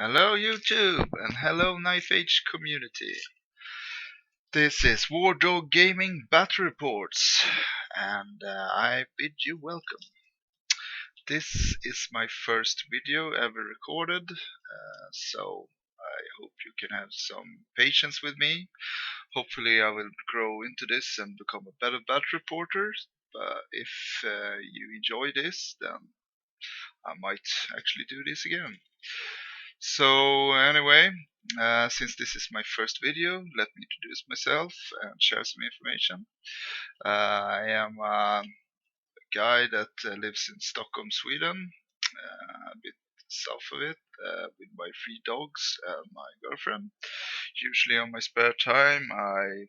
Hello YouTube and hello Knife Age community. This is War Dog Gaming Battle Reports and I bid you welcome. This is my first video ever recorded, so I hope you can have some patience with me. Hopefully I will grow into this and become a better battle reporter, but if you enjoy this, then I might actually do this again. So anyway, since this is my first video, let me introduce myself and share some information. I am a guy that lives in Stockholm, Sweden, a bit south of it, with my 3 dogs and my girlfriend. Usually on my spare time I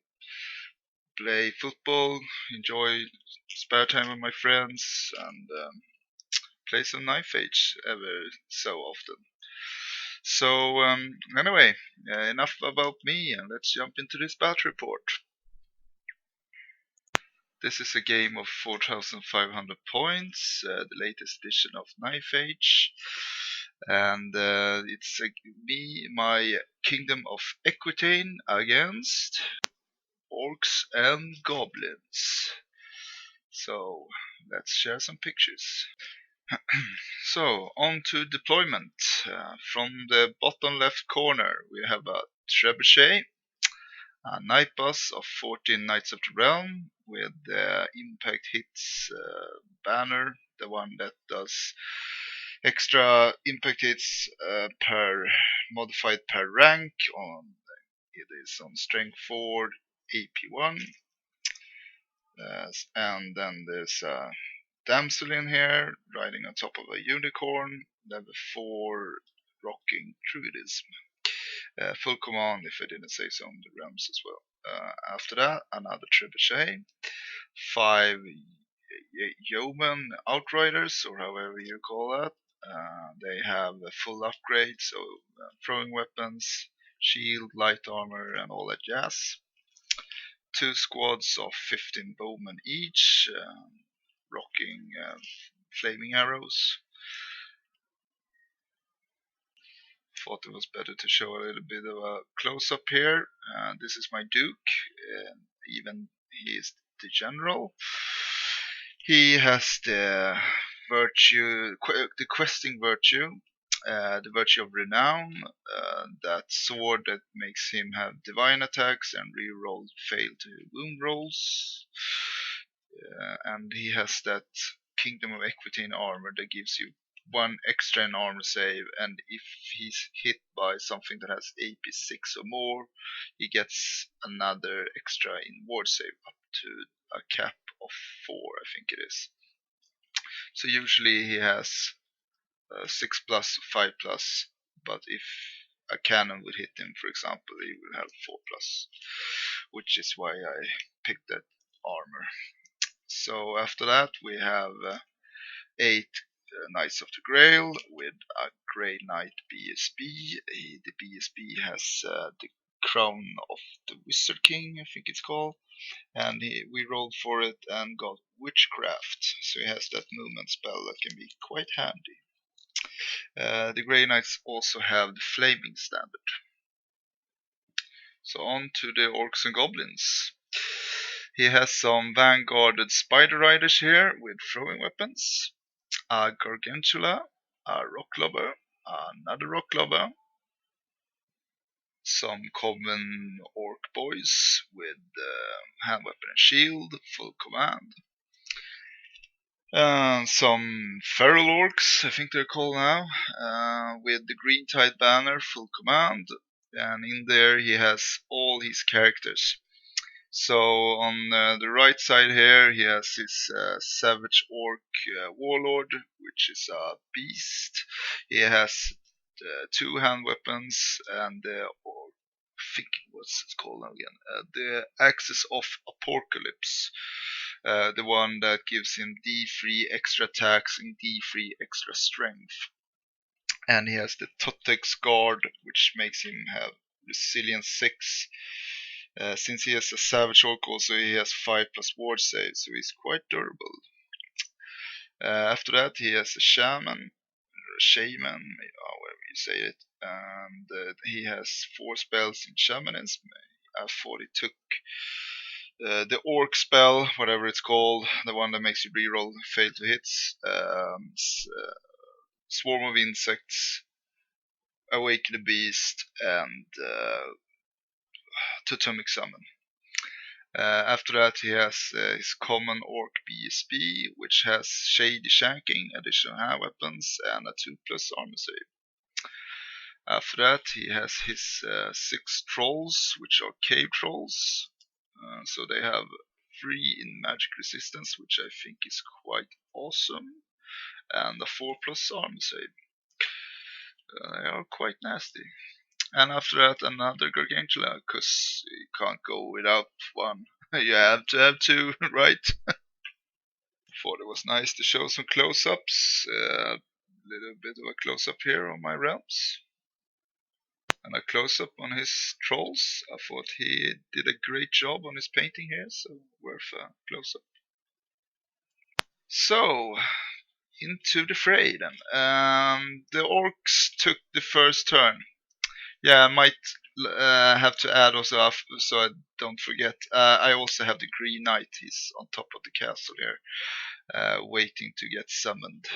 play football, enjoy spare time with my friends, and play some Knife Age ever so often. So anyway, enough about me, and let's jump into this battle report. This is a game of 4,500 points, the latest edition of Knife Age, and it's my Kingdom of Equitaine against Orcs and Goblins. So let's share some pictures. So, on to deployment. From the bottom left corner, we have a trebuchet, a night bus of 14 Knights of the Realm with the impact hits banner, the one that does extra impact hits modified per rank. It is on strength 4, AP 1, and then there's a damsel in here, riding on top of a unicorn, level 4, rocking druidism. Full command if I didn't say so on the realms as well. After that, another trebuchet, 5 yeoman outriders, or however you call that. They have a full upgrade, so throwing weapons, shield, light armor, and all that jazz. 2 squads of 15 bowmen each, rocking flaming arrows. Thought it was better to show a little bit of a close-up here. This is my Duke, even he is the general. He has the virtue, the questing virtue, the virtue of renown, that sword that makes him have divine attacks and reroll fail to wound rolls. And he has that Kingdom of Equitaine armor that gives you 1 extra in armor save, and if he's hit by something that has AP 6 or more, he gets another extra in ward save up to a cap of 4, I think it is. So usually he has 6 plus, 5 plus, but if a cannon would hit him, for example, he will have 4 plus, which is why I picked that armor. So after that we have 8 Knights of the Grail with a Grey Knight BSB. The BSB has the Crown of the Wizard King, I think it's called, and we rolled for it and got Witchcraft, so he has that movement spell that can be quite handy. The Grey Knights also have the Flaming Standard. So on to the Orcs and Goblins. He has some vanguarded Spider Riders here with throwing weapons, a Gargantula, a Rocklobber, another Rocklobber, some common Orc boys with hand weapon and shield, full command. Some Feral Orcs, I think they're called now, with the Green Tide banner, full command, and in there he has all his characters. So on the right side here he has his Savage Orc Warlord, which is a beast. He has 2 hand weapons and I think what's it called now again? The Axis of Apocalypse. The one that gives him D3 extra attacks and D3 extra strength. And he has the Totex Guard, which makes him have Resilience 6. Since he has a Savage Orc also, he has 5 plus ward save, so he's quite durable. After that he has a Shaman, or a Shaman, however you say it. And he has 4 spells in Shamanism. I thought he took the Orc spell, whatever it's called, the one that makes you reroll fail to hits. Swarm of Insects, Awaken the Beast, and Totemic Summon. After that, he has his common Orc BSB, which has Shady Shanking, additional hand weapons, and a 2+ armor save. After that, he has his 6 trolls, which are cave trolls. So they have 3 in magic resistance, which I think is quite awesome, and a 4+ armor save. They are quite nasty. And after that, another Gargantula, because you can't go without one. You have to have 2, right? Thought it was nice to show some close-ups. A little bit of a close-up here on my realms. And a close-up on his trolls. I thought he did a great job on his painting here, so worth a close-up. So, into the fray then. The Orcs took the first turn. Yeah, I might have to add also, so I don't forget, I also have the Green Knight. He's on top of the castle here, waiting to get summoned.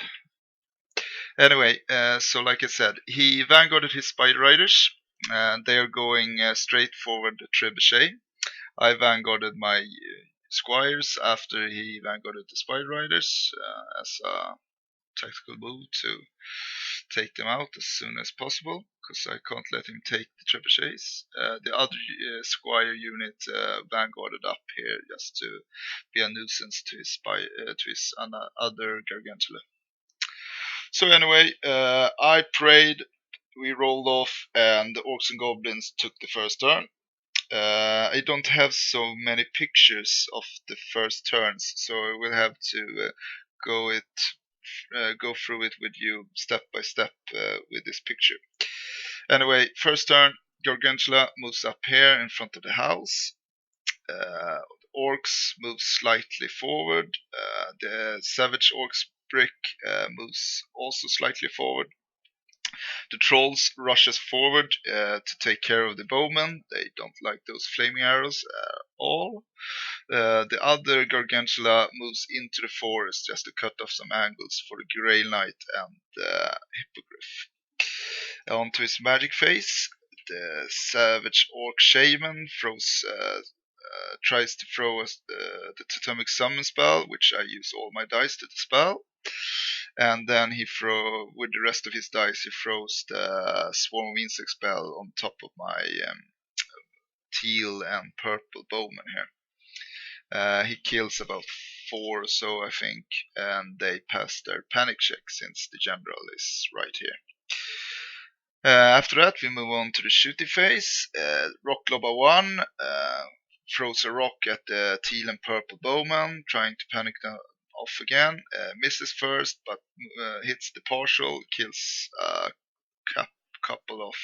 Anyway, so like I said, he vanguarded his Spider Riders. They are going straight forward Trebuchet. I vanguarded my Squires after he vanguarded the Spider Riders as a tactical move to take them out as soon as possible, because I can't let him take the trebuchets. The other Squire unit vanguarded up here just to be a nuisance to his other Gargantula. So anyway, I prayed, we rolled off, and the Orcs and Goblins took the first turn. I don't have so many pictures of the first turns, so I will have to go through it with you step by step with this picture. Anyway, first turn, Gargantula moves up here in front of the house. Orcs move slightly forward. The Savage Orcs brick moves also slightly forward. The Trolls rushes forward to take care of the bowmen. They don't like those flaming arrows at all. The other Gargantula moves into the forest just to cut off some angles for the Grail Knight and the Hippogriff. Onto his magic phase, the Savage Orc Shaman tries to throw the Totemic Summon spell, which I use all my dice to dispel. And then with the rest of his dice, he throws the Swarm of Insect spell on top of my teal and purple bowman here. He kills about 4 or so, I think, and they pass their panic check since the general is right here. After that, we move on to the shooting phase. Rock Lobba 1 throws a rock at the teal and purple bowman, trying to panic them off again. Misses first, but hits the partial, kills a couple of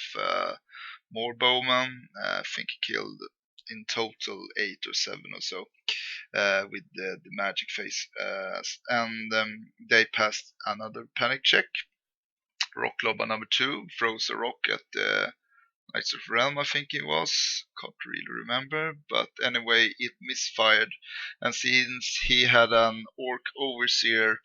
more bowmen. I think he killed in total 8 or 7 or so with the magic phase. And they passed another panic check. Rock Lobba number 2 throws a rock at the Knights of Realm, I think it was. Can't really remember. But anyway, it misfired. And since he had an Orc Overseer,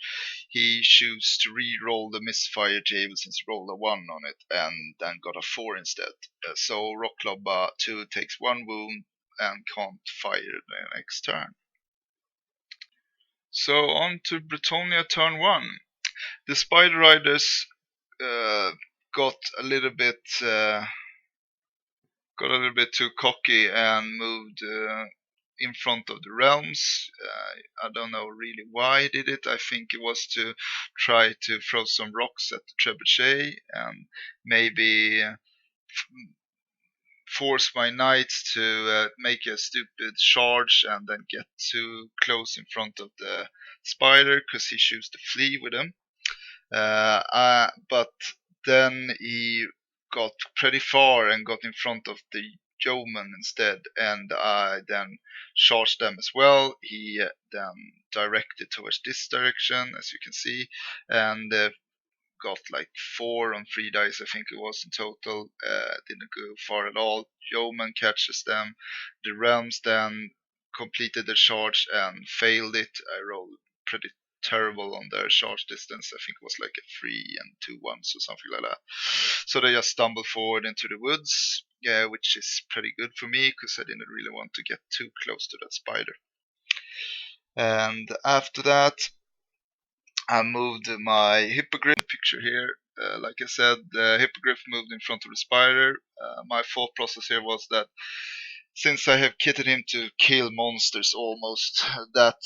he chose to re-roll the misfire table since he rolled a 1 on it and then got a 4 instead. So Rock Lobba 2 takes 1 wound and can't fire the next turn. So on to Bretonia turn 1. The Spider Riders got a little bit too cocky and moved in front of the realms. I don't know really why he did it. I think it was to try to throw some rocks at the trebuchet and maybe force my knights to make a stupid charge and then get too close in front of the spider because he chose to flee with them. But then he got pretty far and got in front of the yeoman instead, and I then charged them as well. He then directed towards this direction, as you can see, and got like 4 on 3 dice, I think it was in total. Didn't go far at all. Yeoman catches them. The realms then completed the charge and failed it. I rolled pretty terrible on their charge distance. I think it was like a 3 and 2 ones or something like that. So they just stumbled forward into the woods, which is pretty good for me because I didn't really want to get too close to that spider. And after that, I moved my hippogriff picture here. Like I said, the hippogriff moved in front of the spider. My thought process here was that since I have kitted him to kill monsters almost, that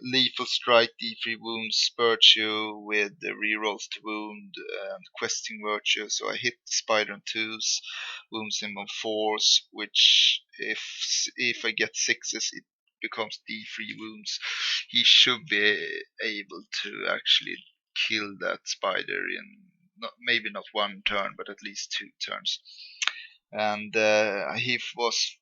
lethal strike D3 wounds virtue with the rerolls to wound and questing virtue. So I hit the spider on 2s, wounds him on 4s, which if I get 6s, it becomes D3 wounds. He should be able to actually kill that spider in maybe not 1 turn, but at least 2 turns. And he was,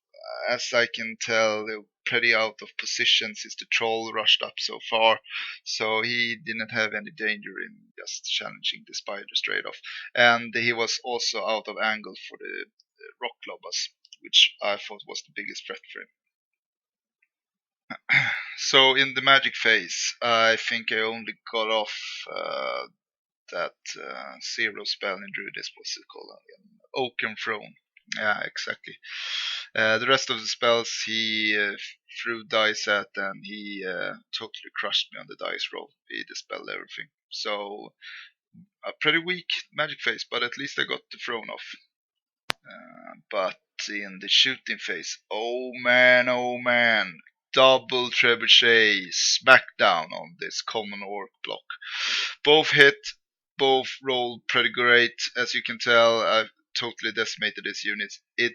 as I can tell, pretty out of position since the troll rushed up so far, so he didn't have any danger in just challenging the spider straight off. And he was also out of angle for the rock lobas, which I thought was the biggest threat for him. So in the magic phase, I think I only got off that 0 spell in Druidism, what's it called? Oaken Throne. Yeah, exactly. The rest of the spells he threw dice at, and he totally crushed me on the dice roll. He dispelled everything. So a pretty weak magic phase, but at least I got the throne off. But in the shooting phase, oh man, double trebuchet smackdown on this common orc block. Both hit, both roll pretty great. As you can tell, I've totally decimated this unit. It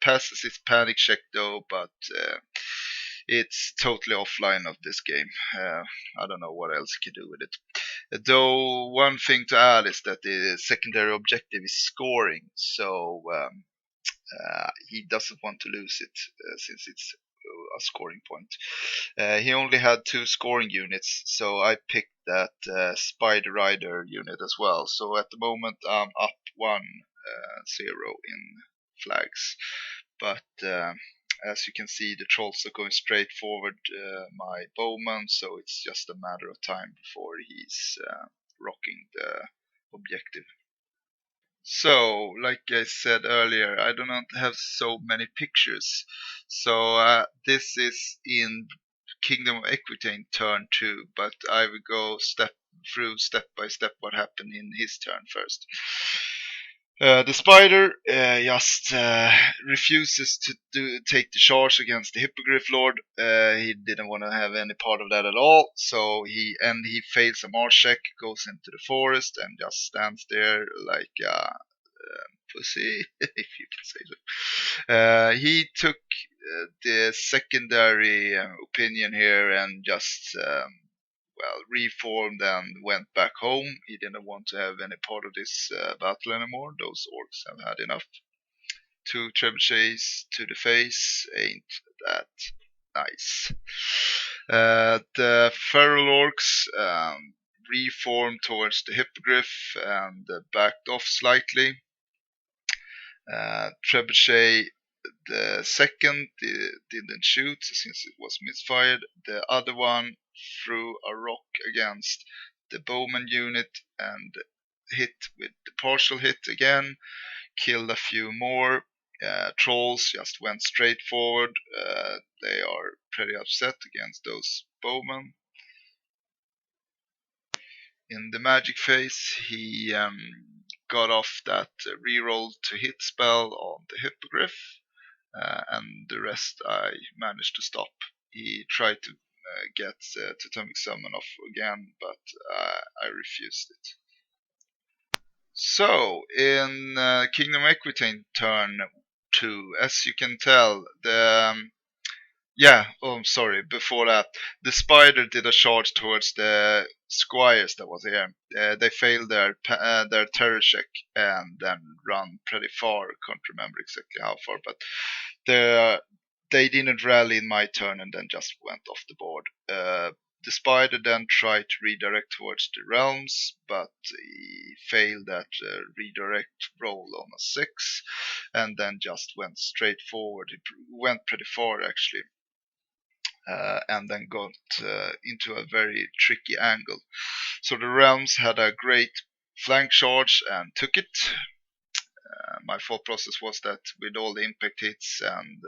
passes its panic check though, but it's totally offline of this game. I don't know what else you can do with it. Though one thing to add is that the secondary objective is scoring, so he doesn't want to lose it since it's a scoring point. He only had 2 scoring units, so I picked that Spider Rider unit as well. So at the moment I'm up 1-0 in flags, but as you can see, the trolls are going straight forward my bowman, so it's just a matter of time before he's rocking the objective. So, like I said earlier, I do not have so many pictures. So this is in Kingdom of Equitaine turn 2, but I will go step by step what happened in his turn first. The spider just refuses to take the charge against the Hippogriff Lord. He didn't want to have any part of that at all. So he fails a march check, goes into the forest, and just stands there like a pussy, if you can say so. He took the secondary opinion here and just reformed and went back home. He didn't want to have any part of this battle anymore. Those orcs have had enough. 2 trebuchets to the face ain't that nice. The feral orcs reformed towards the hippogriff and backed off slightly. Trebuchet the second didn't shoot since it was misfired. The other one threw a rock against the bowman unit and hit with the partial hit again, killed a few more. Trolls just went straight forward. They are pretty upset against those bowmen. In the magic phase, he got off that reroll to hit spell on the hippogriff. And the rest I managed to stop. He tried to get Totemic Summon off again, but I refused it. So, in Kingdom Equitaine turn 2, as you can tell, before that, the spider did a charge towards the squires that was here. They failed their terror check and then run pretty far. I can't remember exactly how far, but they didn't rally in my turn and then just went off the board. the spider then tried to redirect towards the realms, but he failed that redirect roll on a 6, and then just went straight forward. It went pretty far actually, and then got into a very tricky angle. So the realms had a great flank charge and took it. My thought process was that with all the impact hits and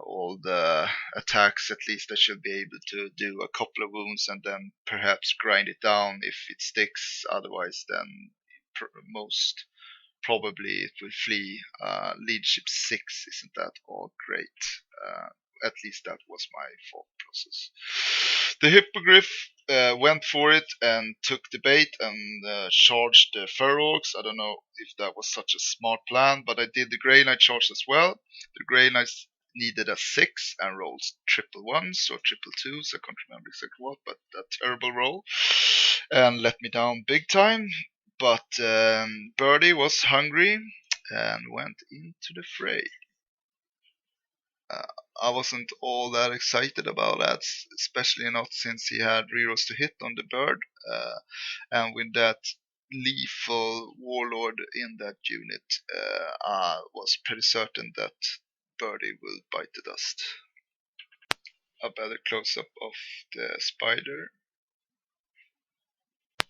all the attacks, at least I should be able to do a couple of wounds and then perhaps grind it down if it sticks. Otherwise, then most probably it will flee. Leadership 6 isn't that all great. At least that was my thought process. The Hippogriff went for it and took the bait and charged the Fur Orcs. I don't know if that was such a smart plan, but I did the Grey Knight charge as well. The Grey Knights needed a 6 and rolled triple ones or triple twos. I can't remember exactly what, but a terrible roll and let me down big time. But Birdie was hungry and went into the fray. I wasn't all that excited about that, especially not since he had rerolls to hit on the bird. And with that lethal warlord in that unit, I was pretty certain that Birdie will bite the dust. A better close-up of the spider.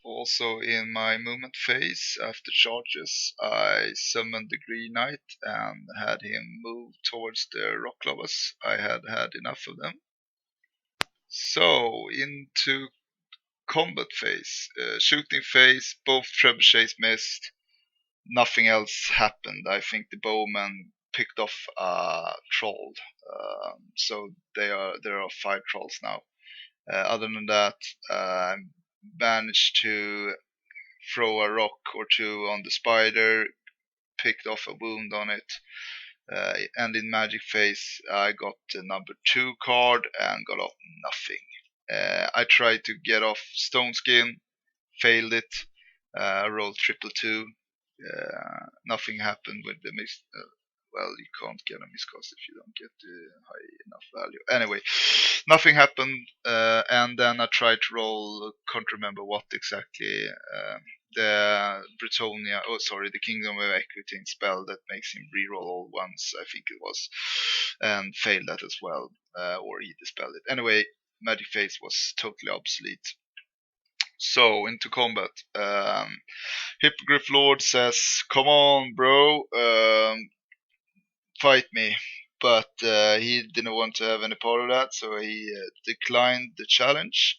Also in my movement phase, after charges, I summoned the Green Knight and had him move towards the rock lovers. I had had enough of them. So, into combat phase. Shooting phase, both trebuchets missed. Nothing else happened. I think the bowman picked off a troll. So there are 5 trolls now. Other than that, I managed to throw a rock or two on the spider, picked off a wound on it, and in magic phase I got the number 2 card and got off nothing. I tried to get off Stone Skin, failed it. I rolled triple 2. Nothing happened with the miss. Well, you can't get a miscast if you don't get the high enough value. Anyway, nothing happened, and then I tried to roll, can't remember what exactly, the the Kingdom of Equitaine spell that makes him reroll all once, I think it was, and failed that as well, or he dispelled it. Anyway, Magic Phase was totally obsolete. So, into combat. Hippogriff Lord says, "Come on, bro, fight me." But he didn't want to have any part of that, so he declined the challenge.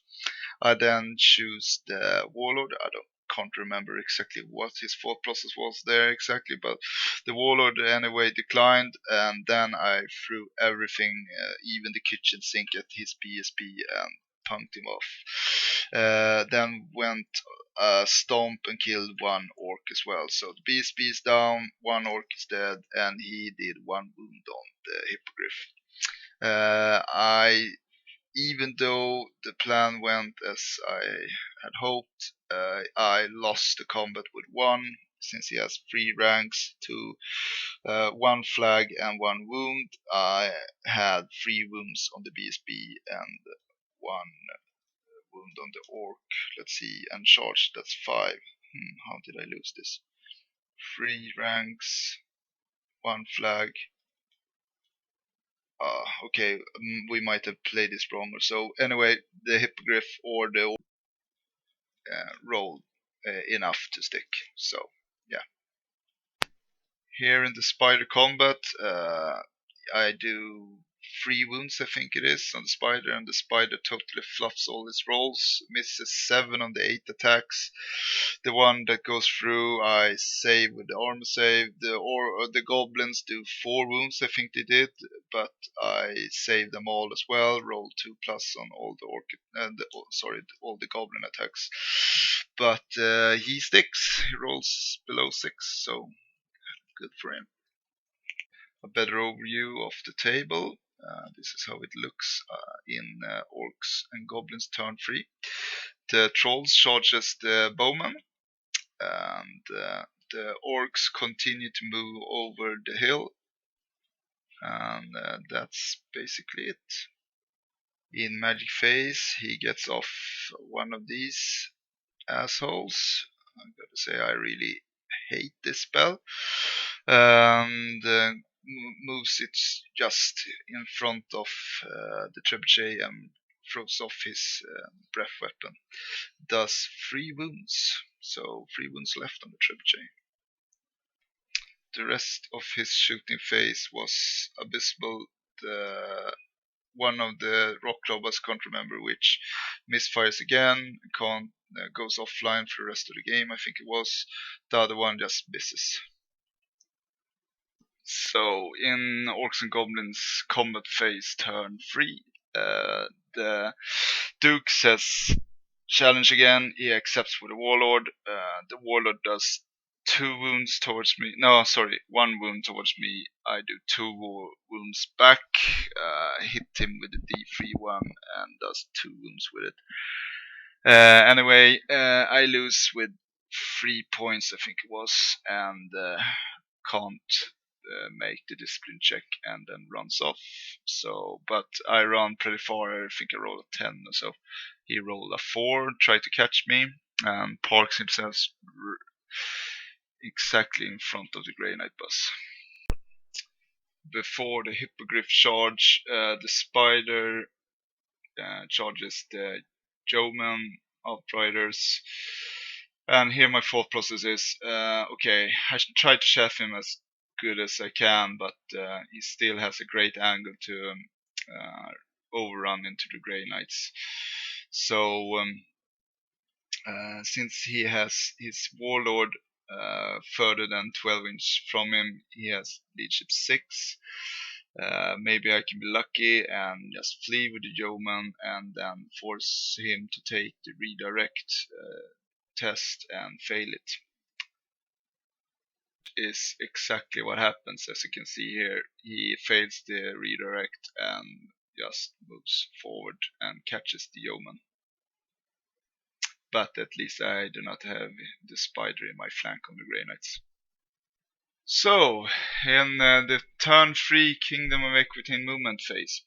I then choose the Warlord. Can't remember exactly what his thought process was there exactly, but the Warlord anyway declined, and then I threw everything, even the kitchen sink, at his BSB and punked him off. Then went stomp and killed 1 orc as well. So the BSB is down, 1 orc is dead, and he did 1 wound on the Hippogriff. Even though the plan went as I had hoped, I lost the combat with 1, since he has 3 ranks to 1 flag and 1 wound. I had 3 wounds on the BSB and 1 wound on the orc. Let's see, and charge, that's 5. How did I lose this? 3 ranks, 1 flag. Okay, we might have played this wrong or so. Anyway, the Hippogriff or the rolled enough to stick. So, yeah. Here in the spider combat, I do 3 wounds, I think it is, on the spider, and the spider totally fluffs all his rolls, misses 7 on the 8 attacks. The one that goes through, I save with the armor save. The goblins do 4 wounds, I think they did, but I save them all as well. Roll 2+ on all all the goblin attacks. But he sticks. He rolls below 6, so good for him. A better overview of the table. This is how it looks in Orcs and Goblins turn 3. The Trolls charges the Bowman, and the Orcs continue to move over the hill, and that's basically it. In Magic Phase, he gets off one of these assholes. I'm going to say I really hate this spell. And moves it just in front of the trebuchet and throws off his breath weapon. Does 3 wounds, so 3 wounds left on the trebuchet. The rest of his shooting phase was abysmal. One of the rock robots, can't remember which, misfires again, goes offline for the rest of the game, I think it was. The other one just misses. So in Orcs and Goblins combat phase turn 3, the Duke says challenge again. He accepts with the Warlord. The Warlord does 2 wounds towards me. No, sorry, 1 wound towards me. I do 2 wounds back. Hit him with the D3 one and does 2 wounds with it. Anyway, I lose with 3 points, I think it was, and can't make the discipline check and then runs off. So, but I run pretty far. I think I rolled a 10 or so. He rolled a 4, tried to catch me, and parks himself exactly in front of the Grey Knight bus. Before the Hippogriff charge, the Spider charges the Yeoman Outriders. And here my thought process is, okay, I should try to chef him as good as I can, but he still has a great angle to overrun into the Grey Knights. So since he has his Warlord further than 12 inches from him, he has leadership 6. Maybe I can be lucky and just flee with the Yeoman and then force him to take the redirect test and fail it. Is exactly what happens. As you can see here, he fails the redirect and just moves forward and catches the Yeoman. But at least I do not have the Spider in my flank on the Grey Knights. So, in the turn 3 Kingdom of Equitaine movement phase,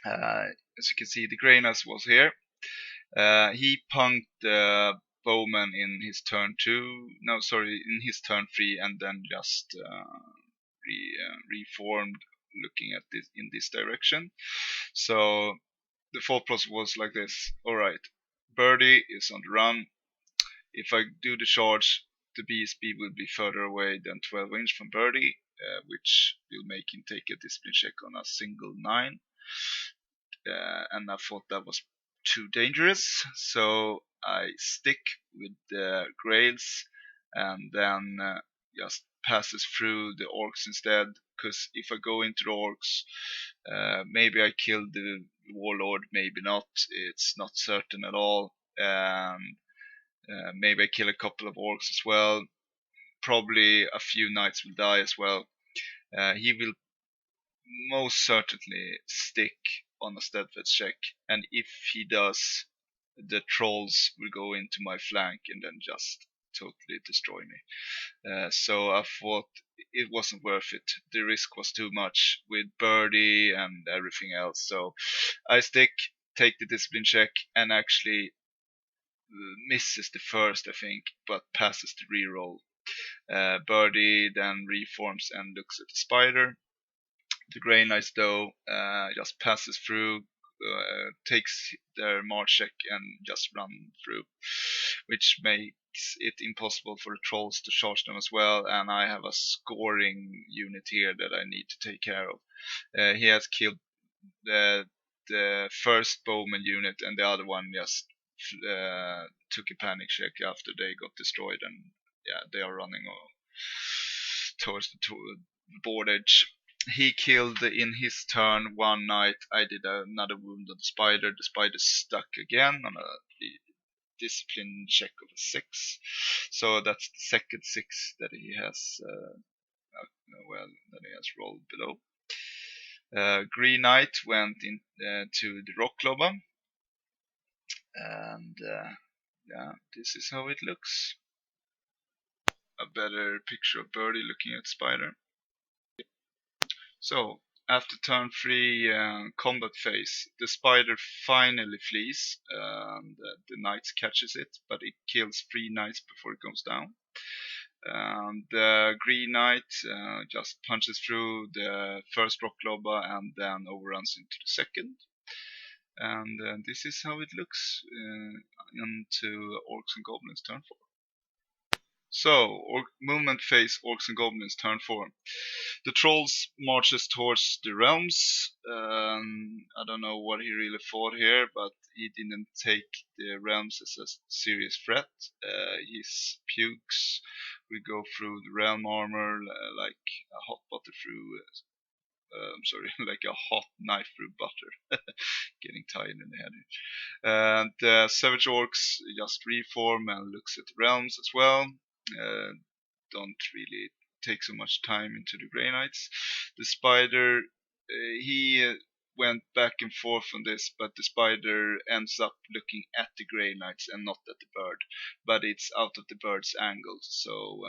as you can see, the Grey Knights was here. He punked the Bowman in his turn 2, no sorry, in his turn 3, and then just reformed looking at this in this direction. So the thought process was like this: alright, Birdie is on the run. If I do the charge, the BSB will be further away than 12 inch from Birdie, which will make him take a discipline check on a single 9. And I thought that was too dangerous, so I stick with the Grails and then just passes through the Orcs instead, because if I go into the Orcs, maybe I kill the Warlord, maybe not, it's not certain at all. Maybe I kill a couple of Orcs as well, probably a few Knights will die as well. He will most certainly stick on a steadfast check, and if he does, the trolls will go into my flank and then just totally destroy me. So I thought it wasn't worth it. The risk was too much with Birdie and everything else. So I stick, take the discipline check, and actually misses the first, I think, but passes the reroll. Birdie then reforms and looks at the Spider. The Grey Knights, though, just passes through, takes their march check and just run through, which makes it impossible for the trolls to charge them as well, and I have a scoring unit here that I need to take care of. He has killed the first bowman unit, and the other one just took a panic check after they got destroyed, and yeah, they are running towards the board edge. He killed in his turn 1 knight. I did another wound on the Spider. The Spider stuck again on a discipline check of a 6. So that's the second 6 that he has that he has rolled below. Green Knight went into the Rock Lobba, and yeah, this is how it looks. A better picture of Birdie looking at Spider. So after turn 3 combat phase, the spider finally flees. The knight catches it, but it kills 3 knights before it goes down. The green knight just punches through the first rock lobber and then overruns into the second. And this is how it looks into Orcs and Goblins turn 4. So, movement phase Orcs and Goblins turn 4. The Trolls marches towards the realms. I don't know what he really thought here, but he didn't take the realms as a serious threat. His pukes will go through the realm armor like a hot butter through. Like a hot knife through butter. Getting tired in the head. The Savage Orcs just reform and looks at the realms as well. Don't really take so much time into the Grey Knights. The Spider, he went back and forth on this, but the Spider ends up looking at the Grey Knights and not at the bird. But it's out of the bird's angle, so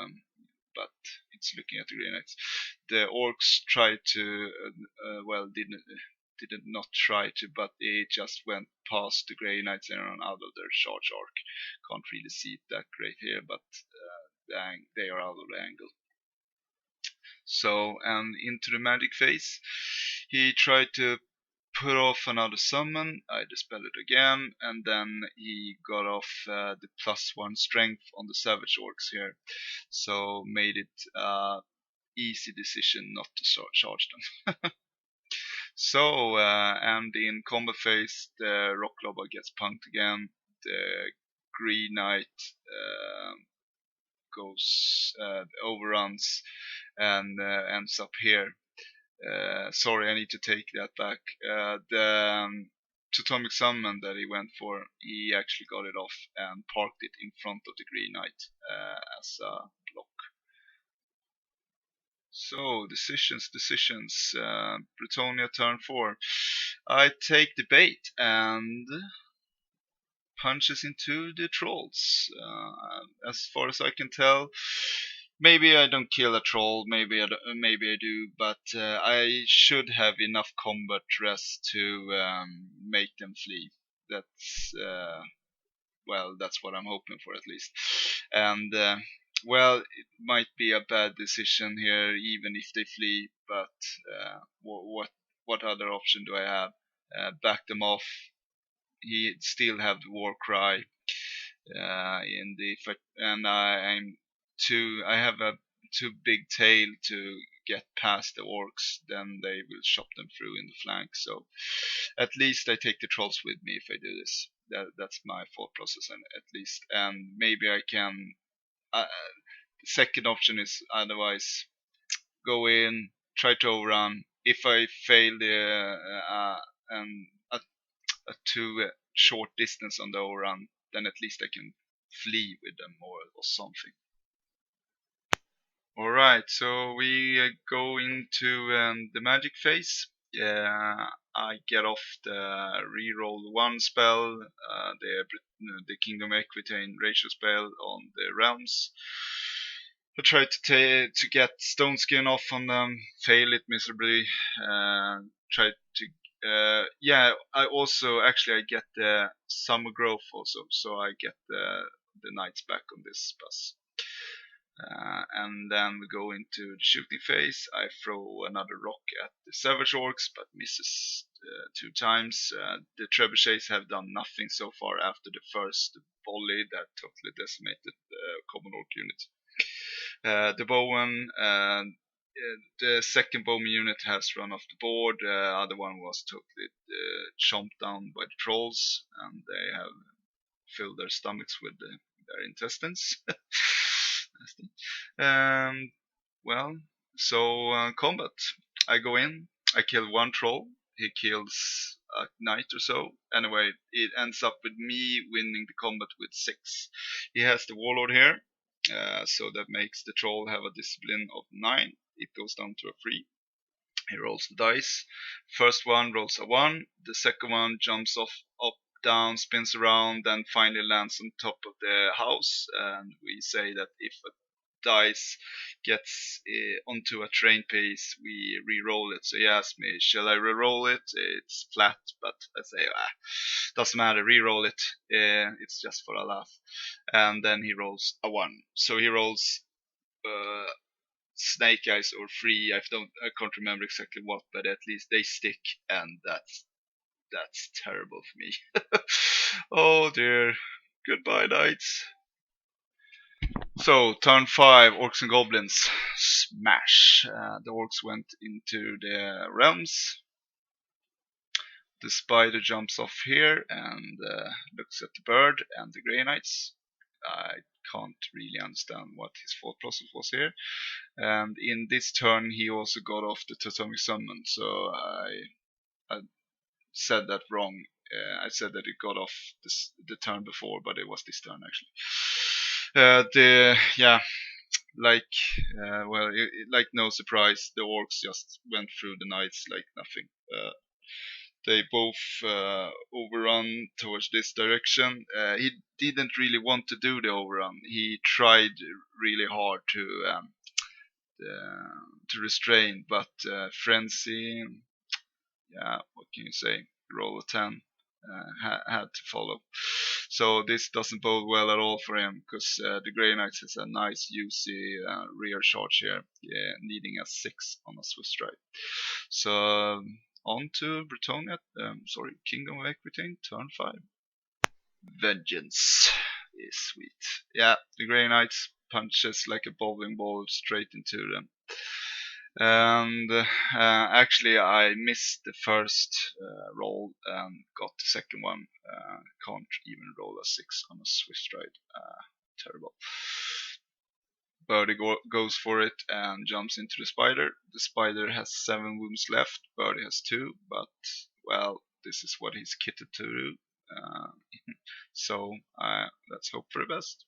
but it's looking at the Grey Knights. The Orcs tried to, did not try to, but they just went past the Grey Knights and out of their charge arc. Can't really see it that great here, but they are out of the angle. So, and into the magic phase, he tried to put off another summon. I dispelled it again, and then he got off the +1 strength on the Savage Orcs here, so made it easy decision not to charge them. So, and in combat phase, the Rock Lobber gets punked again. The Green Knight overruns and ends up here. Sorry, I need to take that back. The Totemic Summon that he went for, he actually got it off and parked it in front of the Green Knight as a block. So, decisions. Bretonia turn 4. I take the bait and punches into the Trolls. As far as I can tell, maybe I don't kill a troll, maybe I do, but I should have enough combat rest to make them flee. That's that's what I'm hoping for at least. And it might be a bad decision here, even if they flee. But what other option do I have? Back them off. He still have the war cry I have a too big tail to get past the Orcs, then they will chop them through in the flank. So at least I take the Trolls with me if I do this. That's my thought process, and at least, and maybe I can. The second option is otherwise go in, try to overrun. If I fail a too short distance on the overrun, then at least I can flee with them or something. Alright, so we go into the magic phase. I get off the reroll 1 spell, the Kingdom Equitaine ratio spell on the realms. I try to get Stone Skin off on them, fail it miserably. Try to I also I get the Summer Growth also, so I get the knights back on this bus. And then we go into the shooting phase. I throw another rock at the Savage Orcs, but misses 2 times. The Trebuchets have done nothing so far after the first volley that totally decimated the Common Orc unit. The Bowen, the second Bowman unit has run off the board. The other one was totally chomped down by the Trolls, and they have filled their stomachs with their intestines. Combat. I go in, I kill 1 troll, he kills a knight or so. Anyway, it ends up with me winning the combat with 6. He has the warlord here, so that makes the troll have a discipline of 9. It goes down to a 3. He rolls the dice. First one rolls a 1, the second one jumps off, up, down, spins around, then finally lands on top of the house. And we say that if a dice gets onto a train piece, we re-roll it. So he asked me, shall I re-roll it? It's flat, but I say, doesn't matter, re-roll it. It's just for a laugh. And then he rolls a 1. So he rolls snake eyes or 3. I can't remember exactly what, but at least they stick, and that's terrible for me. Oh dear. Goodbye, knights. So, turn 5, Orcs and Goblins. Smash. The Orcs went into the realms. The spider jumps off here and looks at the bird and the Grey Knights. I can't really understand what his thought process was here. And in this turn, he also got off the Totemic Summon, so I said that wrong. I said that it got off the turn before, but it was this turn actually. Like no surprise, the Orcs just went through the Knights like nothing. They both overrun towards this direction. He didn't really want to do the overrun. He tried really hard to restrain, but Frenzy, yeah, what can you say? Roll a 10. Had to follow. So this doesn't bode well at all for him, because the Grey Knights has a nice juicy rear charge here, needing a 6 on a Swiss strike. So on to Bretonnia, Kingdom of Equitaine, turn 5. Vengeance is sweet. Yeah, the Grey Knights punches like a bowling ball straight into them. And actually I missed the first roll and got the second one. Can't even roll a 6 on a Swiss stride. Terrible. Birdie goes for it and jumps into the spider. The spider has 7 wounds left. Birdie has 2, but well, this is what he's kitted to do. So let's hope for the best.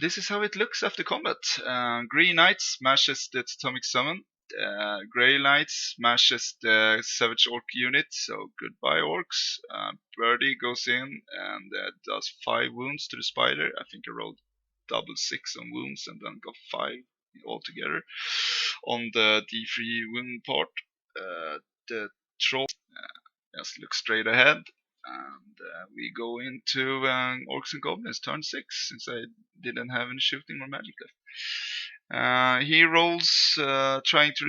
This is how it looks after combat. Green Knight smashes the Totemic Summon. Grey Knight smashes the Savage Orc unit, so goodbye Orcs. Birdie goes in and does 5 wounds to the spider. I think I rolled double 6 on wounds and then got 5 altogether. On the D3 wound part, the troll just looks straight ahead. And we go into Orcs and Goblins, turn 6, since I didn't have any shooting or magic left. He rolls, trying to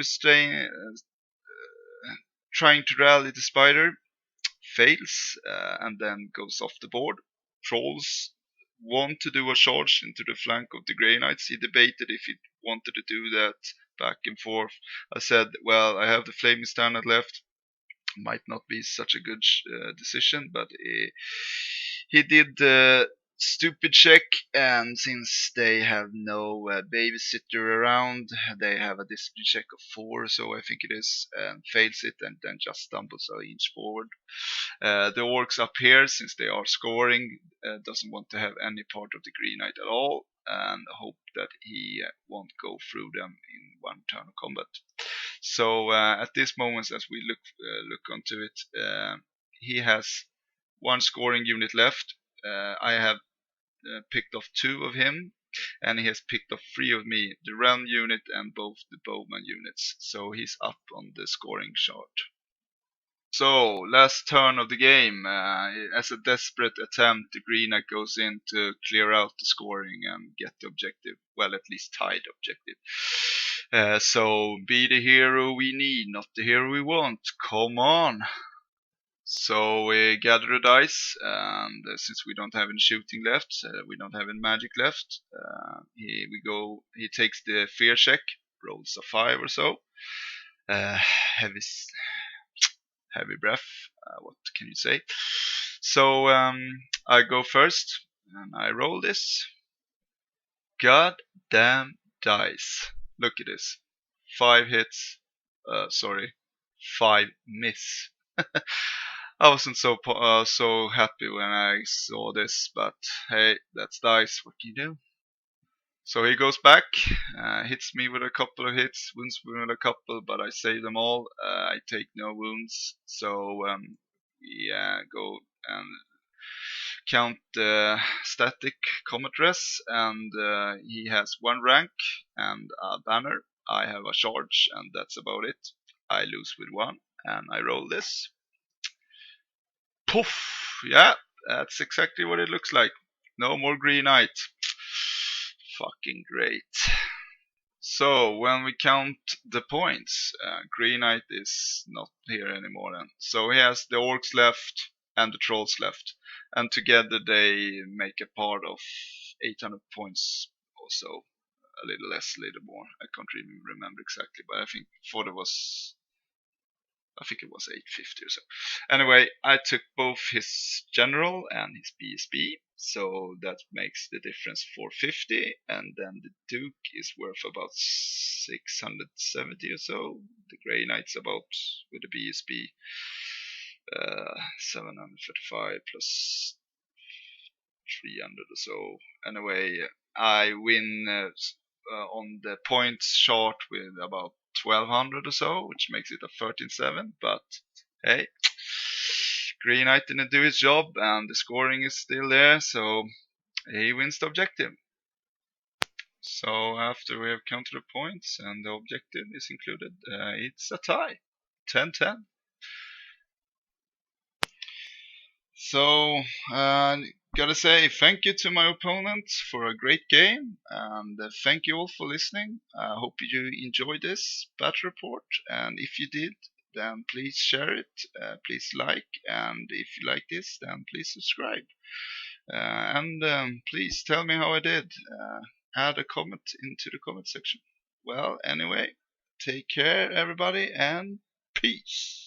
rally the spider, fails, and then goes off the board. Trolls want to do a charge into the flank of the Grey Knights. He debated if he wanted to do that back and forth. I said, well, I have the Flaming Standard left. Might not be such a good decision, but he did the stupid check, and since they have no babysitter around, they have a discipline check of 4, so I think it is, and fails it and then just stumbles an inch forward. The Orcs up here, since they are scoring, doesn't want to have any part of the Green Knight at all, and hope that he won't go through them in one turn of combat. So at this moment, as we look onto it, he has 1 scoring unit left. I have picked off 2 of him, and he has picked off 3 of me, the realm unit and both the bowman units. So he's up on the scoring chart. So, last turn of the game, as a desperate attempt, the Green Knight goes in to clear out the scoring and get the objective, well, at least tied objective. So, be the hero we need, not the hero we want, come on! So we gather the dice, and since we don't have any shooting left, we don't have any magic left, he takes the fear check, rolls a 5 or so, heavy breath, what can you say? So I go first, and I roll this. God damn dice. Look at this. 5 hits, 5 miss. I wasn't so happy when I saw this, but hey, that's dice, what can you do? So he goes back, hits me with a couple of hits, wounds me with a couple, but I save them all. I take no wounds, so we go and count the static combat res, and he has 1 rank and a banner. I have a charge, and that's about it. I lose with 1, and I roll this. Poof! Yeah, that's exactly what it looks like. No more Green Knight. Fucking great. So when we count the points, Green Knight is not here anymore then. So he has the Orcs left and the Trolls left. And together they make a part of 800 points or so. A little less, a little more. I can't even remember exactly, but I think I think it was 850 or so. Anyway, I took both his general and his BSB, so that makes the difference 450, and then the Duke is worth about 670 or so. The Grey Knight's about, with the BSB, 735 plus 300 or so. Anyway, I win on the points chart with about 1200 or so, which makes it a 13-7. But hey, Green Knight didn't do his job, and the scoring is still there, so he wins the objective. So after we have counted the points and the objective is included, it's a tie, 10-10. So, gotta say thank you to my opponent for a great game, and thank you all for listening. I hope you enjoyed this battle report, and if you did, then please share it, please like, and if you like this, then please subscribe. And please tell me how I did. Add a comment into the comment section. Well, anyway, take care everybody, and peace.